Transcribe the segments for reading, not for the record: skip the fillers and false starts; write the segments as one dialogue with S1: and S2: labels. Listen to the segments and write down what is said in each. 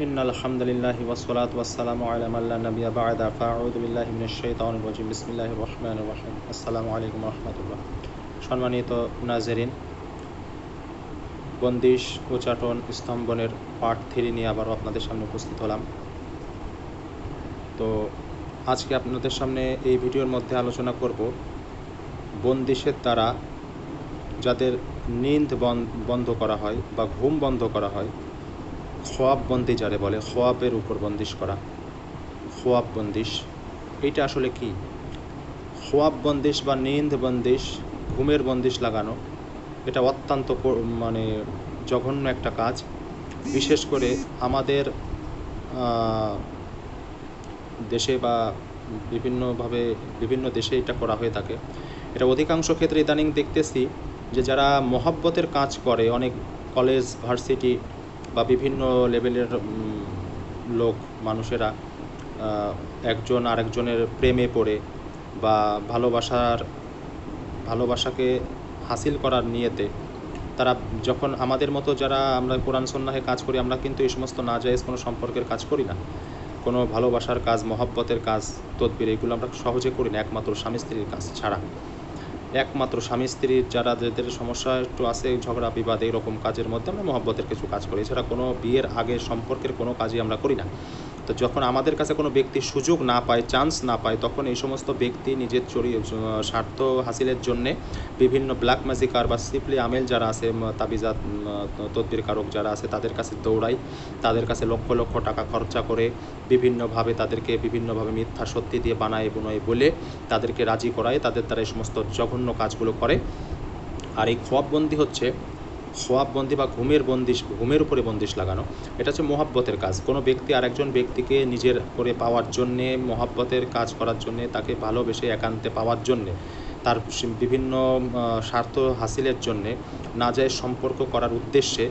S1: ইন্নাল হামদুলিল্লাহি ওয়াসসালাতু ওয়াসসালামু আলা মান লা নাবিয়্যা বা'দা ফাআউযু বিল্লাহি মিনাশ শাইতানির রাজিম বিসমিল্লাহির রহমানির রহিম আসসালামু আলাইকুম ওয়া রাহমাতুল্লাহ। সম্মানিত নাজেরিন, বন্দিশ উচাটন স্তম্ভনের পার্ট 3 নিয়ে আবারও আপনাদের সামনে উপস্থিত হলাম। তো আজকে আপনাদের সামনে এই ভিডিওর মধ্যে আলোচনা করব বন্দিশের দ্বারা যাদের নিন্দ বন্ধ করা হয় বা ঘুম বন্ধ করা হয়, খোয়াব বন্দি যারে বলে, খোয়াবের উপর বন্দিশ করা, খোয়াব বন্দিশ, এইটা আসলে কি? খোয়াব বন্দিশ বা নিন্দ বন্দিশ, ঘুমের বন্দিশ লাগানো, এটা অত্যন্ত জঘন্য একটা কাজ। বিশেষ করে আমাদের দেশে বা বিভিন্ন দেশে এটা করা হয়ে থাকে। এটা অধিকাংশ ক্ষেত্রে ইদানিং দেখতেছি যে যারা মহব্বতের কাজ করে, অনেক কলেজ ভার্সিটি বা বিভিন্ন লেভেলের মানুষেরা একজন আরেকজনের প্রেমে পড়ে বা ভালোবাসাকে হাসিল করার নিয়তে তারা যখন আমাদের মতো যারা আমরা কোরআন সুন্নাহে কাজ করি, আমরা কিন্তু এই সমস্ত নাজায়েজ কোনো সম্পর্কের কাজ করি না, কোনো ভালোবাসার কাজ, মহব্বতের কাজ, তদবির, এগুলো আমরা সহজে করি না, একমাত্র স্বামী স্ত্রীর কাজ ছাড়া। একমাত্র স্বামী স্ত্রীর যাদের সমস্যা একটু আছে, ঝগড়া বিবাদ, এইরকম কাজের মধ্যে আমরা মহব্বতের কিছু কাজ করি, এছাড়া কোনো বিয়ের আগে সম্পর্কের কোনো কাজই আমরা করি না। তো যখন আমাদের কাছে কোনো ব্যক্তি সুযোগ না পায়, চান্স না পায়, তখন এই সমস্ত ব্যক্তি নিজের স্বার্থ হাসিলের জন্যে বিভিন্ন ব্ল্যাক ম্যাজিকার বা সিপলি আমেল যারা আছে, তাবিজাত তদবির কারক যারা আছে, তাদের কাছে দৌড়ায়, তাদের কাছে লক্ষ লক্ষ টাকা খরচা করে তাদেরকে বিভিন্নভাবে মিথ্যা সত্যি দিয়ে বানায় বুনায় বলে তাদেরকে রাজি করায়, তাদের দ্বারা এই সমস্ত জঘন্য কাজগুলো করে। আর এই খোয়াববন্দি বা ঘুমের উপরে বন্দিশ লাগানো, এটা হচ্ছে মহব্বতের কাজ। কোনো ব্যক্তি আরেকজন ব্যক্তিকে নিজের করে পাওয়ার জন্যে, মহব্বতের কাজ করার জন্যে, তাকে ভালোবেসে একান্তে পাওয়ার জন্যে, তার বিভিন্ন স্বার্থ হাসিলের জন্যে, নাজায়েজ সম্পর্ক করার উদ্দেশ্যে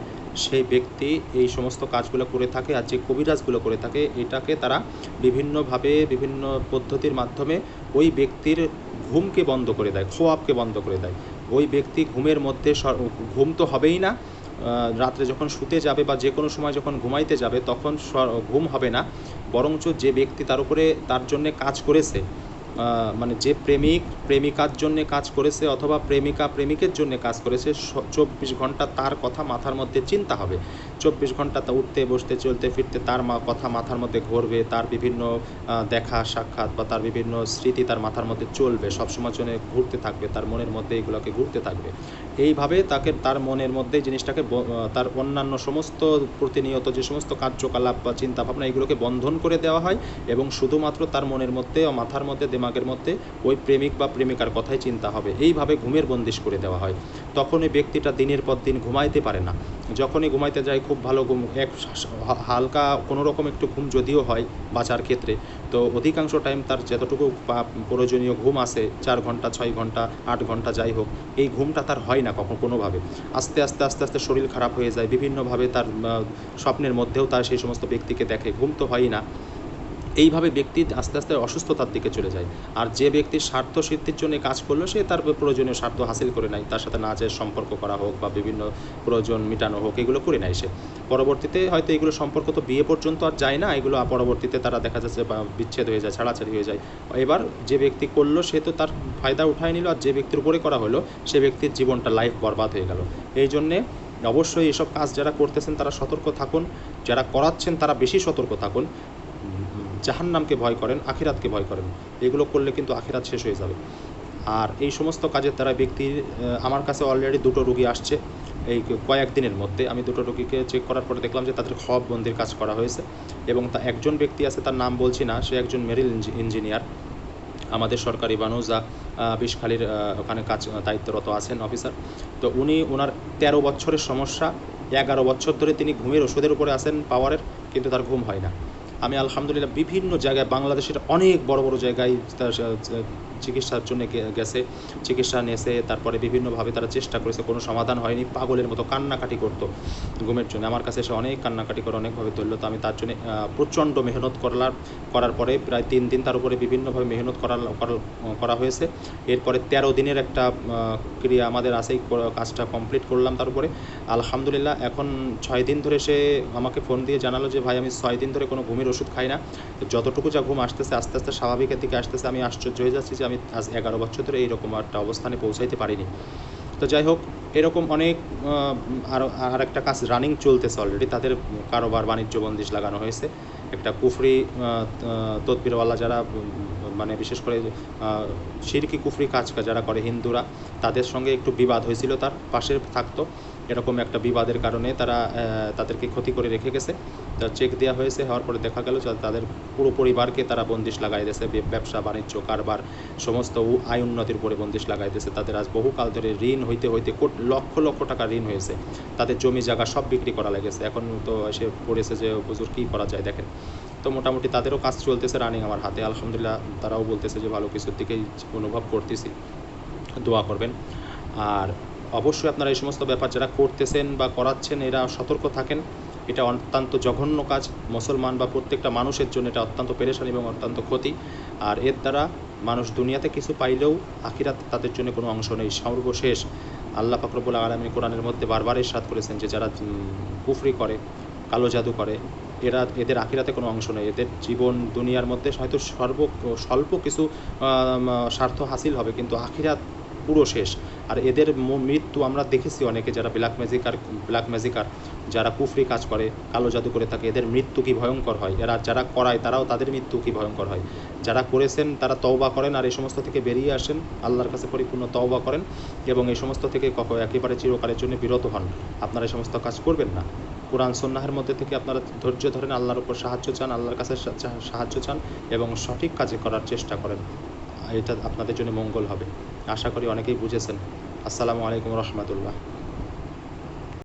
S1: সেই ব্যক্তি এই সমস্ত কাজগুলো করে থাকে। আর যে কবিরাজগুলো করে থাকে, এটাকে তারা বিভিন্ন পদ্ধতির মাধ্যমে ওই ব্যক্তির ঘুমকে বন্ধ করে দেয়, খোয়াবকে বন্ধ করে দেয়। ওই ব্যক্তি ঘুমের মধ্যে ঘুম তো হবেই না, রাত্রে যখন শুতে যাবে বা যে কোনো সময় যখন ঘুমাইতে যাবে তখন ঘুম হবে না, বরঞ্চ যে ব্যক্তি তার জন্যে কাজ করেছে, যে প্রেমিকার জন্যে কাজ করেছে অথবা প্রেমিকা প্রেমিকের জন্যে কাজ করেছে, 24 ঘন্টা তার কথা মাথার মধ্যে চিন্তা হবে। 24 ঘন্টা তা উঠতে বসতে চলতে ফিরতে তার কথা মাথার মধ্যে ঘুরবে, তার বিভিন্ন দেখা সাক্ষাৎ বা তার বিভিন্ন স্মৃতি তার মাথার মধ্যে চলবে, সবসময় জন্য ঘুরতে থাকবে, তার মনের মধ্যে এগুলোকে ঘুরতে থাকবে। এইভাবে তার মনের মধ্যে জিনিসটাকে তার অন্যান্য সমস্ত প্রতিনিয়ত যে সমস্ত কার্যকলাপ বা চিন্তাভাবনা, এগুলোকে বন্ধন করে দেওয়া হয় এবং শুধুমাত্র তার মনের মধ্যে ও মাথার মধ্যে, দিমাগের মধ্যে ওই প্রেমিক বা প্রেমিকার কথাই চিন্তা হবে। এইভাবে ঘুমের বন্দিশ করে দেওয়া হয়। তখন ওই ব্যক্তিটা দিনের পর দিন ঘুমাইতে পারে না। যখনই ঘুমাইতে যায় খুব ভালো ঘুম, হালকা কোনো রকম একটু ঘুম যদিও হয় বাঁচার ক্ষেত্রে, তো অধিকাংশ টাইম তার যতটুকু প্রয়োজনীয় ঘুম আছে, 4 ঘন্টা 6 ঘন্টা 8 ঘন্টা যাই হোক, এই ঘুমটা তার হয় না কোনোভাবে। আস্তে আস্তে শরীর খারাপ হয়ে যায়, বিভিন্নভাবে তার স্বপ্নের মধ্যেও তার সেই সমস্ত ব্যক্তিকে দেখে, ঘুম তো হয়ই না। এইভাবে ব্যক্তি আস্তে আস্তে অসুস্থতার দিকে চলে যায়। আর যে ব্যক্তি স্বার্থ সিদ্ধির জন্য কাজ করলো, সে তার প্রয়োজনীয় স্বার্থ হাসিল করে নেয়, তার সাথে নাচের সম্পর্ক করা হোক বা বিভিন্ন প্রয়োজন মেটানো হোক, এগুলো করে নেয় সে। পরবর্তীতে হয়তো এগুলো সম্পর্ক তো বিয়ে পর্যন্ত আর যায় না, এগুলো পরবর্তীতে তারা দেখা যাচ্ছে বা বিচ্ছেদ হয়ে যায়, ছাড়াছাড়ি হয়ে যায়। এবার যে ব্যক্তি করলো সে তো তার ফায়দা উঠায় নিল, আর যে ব্যক্তির উপরে করা হলো সে ব্যক্তির জীবনটা, লাইফ বরবাদ হয়ে গেল। এই জন্যে অবশ্যই এসব কাজ যারা করতেছেন তারা সতর্ক থাকুন, যারা করাচ্ছেন তারা বেশি সতর্ক থাকুন। জাহান্নামকে ভয় করেন, আখিরাতকে ভয় করেন, এগুলো করলে কিন্তু আখিরাত শেষ হয়ে যাবে। আর এই সমস্ত কাজের দ্বারা ব্যক্তির, আমার কাছে অলরেডি 2টো রোগী আসছে এই কয়েকদিনের মধ্যে। আমি 2টো রোগীকে চেক করার পরে দেখলাম যে তাদের খোয়াববন্দির কাজ করা হয়েছে। এবং একজন ব্যক্তি আছে, তার নাম বলছি না, সে একজন মেরিন ইঞ্জিনিয়ার, আমাদের সরকারি বানুজা বিষখালীর ওখানে দায়িত্বরত আছেন অফিসার। তো ওনার 13 বছরের সমস্যা, 11 বছর ধরে তিনি ঘুমের ওষুধের উপরে আছেন পাওয়ারের, কিন্তু তার ঘুম হয় না। আমি আলহামদুলিল্লাহ বিভিন্ন জায়গায়, বাংলাদেশের অনেক বড় বড় জায়গায় চিকিৎসার জন্য গেছে, চিকিৎসা নিয়েছে, তারপরে বিভিন্নভাবে তারা চেষ্টা করেছে, কোনো সমাধান হয়নি। পাগলের মতো কান্নাকাটি করতো ঘুমের জন্য, আমার কাছে এসে অনেক কান্নাকাটি করে অনেকভাবে ধরলো। তো আমি তার জন্য প্রচণ্ড মেহনত করার পরে প্রায় 3 দিন তার উপরে বিভিন্নভাবে মেহনত করা হয়েছে। এরপরে 13 দিনের একটা ক্রিয়া আমাদের আছেই, কাজটা কমপ্লিট করলাম। তার উপরে আলহামদুলিল্লাহ এখন 6 দিন ধরে সে আমাকে ফোন দিয়ে জানালো যে ভাই আমি 6 দিন ধরে কোনো ঘুমের ওষুধ খাই না, যতটুকু যা ঘুম আসতেছে আস্তে আস্তে স্বাভাবিকের দিকে আসতেছে। আমি আশ্চর্য হয়ে যাচ্ছি যে আমি আজ 11 বছর ধরে এইরকম একটা অবস্থানে পৌঁছাইতে পারিনি। তো যাই হোক, এরকম অনেক আর একটা কাজ রানিং চলতেছে অলরেডি। তাদের কারোবার বাণিজ্য বন্দিশ লাগানো হয়েছে। একটা কুফরি তদবিরওয়ালা যারা মানে বিশেষ করে শিরকি কুফরি কাজ যারা করে হিন্দুরা, তাদের সঙ্গে একটু বিবাদ হয়েছিল, তার পাশে থাকতো। এরকম একটা বিবাদের কারণে তাদেরকে ক্ষতি করে রেখে গেছে। তা চেক দেওয়া হয়েছে, হওয়ার পরে দেখা গেল যে তাদের পুরো পরিবারকে তারা বন্দিশ লাগাই দিয়েছে। ব্যবসা বাণিজ্য কারবার সমস্ত আয় উন্নতির উপরে বন্দিশ লাগাই দিয়েছে। তাদের আজ বহুকাল ধরে ঋণ হইতে লক্ষ লক্ষ টাকা ঋণ হয়েছে। তাদের জমি জায়গা সব বিক্রি করা লেগেছে। এখন তো এসে পড়েছে যে হুজুর কী করা যায় দেখেন। তো মোটামুটি তাদেরও কাজ চলতেছে রানিং আমার হাতে, আলহামদুলিল্লাহ। তারাও বলতেছে যে ভালো কিছুর দিকেই অনুভব করতেছি, দোয়া করবেন। আর অবশ্যই আপনারা এই সমস্ত ব্যাপার যারা করতেছেন বা করাচ্ছেন, এরা সতর্ক থাকেন। এটা অত্যন্ত জঘন্য কাজ, মুসলমান বা প্রত্যেকটা মানুষের জন্য এটা অত্যন্ত পেরেশানি এবং অত্যন্ত ক্ষতি। আর এর দ্বারা মানুষ দুনিয়াতে কিছু পাইলেও আখিরাতে তাদের জন্য কোনো অংশ নেই। সর্বশেষ আল্লাহ পাক রব্বুল আলামিন কোরআনের মধ্যে বারবার ইরশাদ করেছেন যে যারা কুফরি করে, কালো জাদু করে, এদের আখিরাতে কোনো অংশ নেই। এদের জীবন দুনিয়ার মধ্যে হয়তো স্বল্প কিছু স্বার্থ হাসিল হবে, কিন্তু আখিরাত পুরো শেষ। আর এদের মৃত্যু আমরা দেখেছি অনেকে, যারা ব্ল্যাক ম্যাজিকার যারা কুফরি কাজ করে, কালো জাদু করে থাকে, এদের মৃত্যু কী ভয়ঙ্কর হয়। এরা যারা করায় তাদের মৃত্যু কী ভয়ঙ্কর হয়। যারা করেছেন তারা তওবা করেন আর এই সমস্ত থেকে বেরিয়ে আসেন, আল্লাহর কাছে পরিপূর্ণ তওবা করেন এবং এই সমস্ত থেকে একেবারে চিরকালের জন্য বিরত হন। আপনারা এই সমস্ত কাজ করবেন না। কোরআন সুন্নাহের মধ্যে থেকে আপনারা ধৈর্য ধরেন, আল্লাহর উপর সাহায্য চান, আল্লাহর কাছে সাহায্য চান এবং সঠিক কাজে করার চেষ্টা করেন। এটা আপনাদের জন্য মঙ্গল হবে। আশা করি অনেকেই বুঝেছেন। আসসালামু আলাইকুম রহমতুল্লাহ।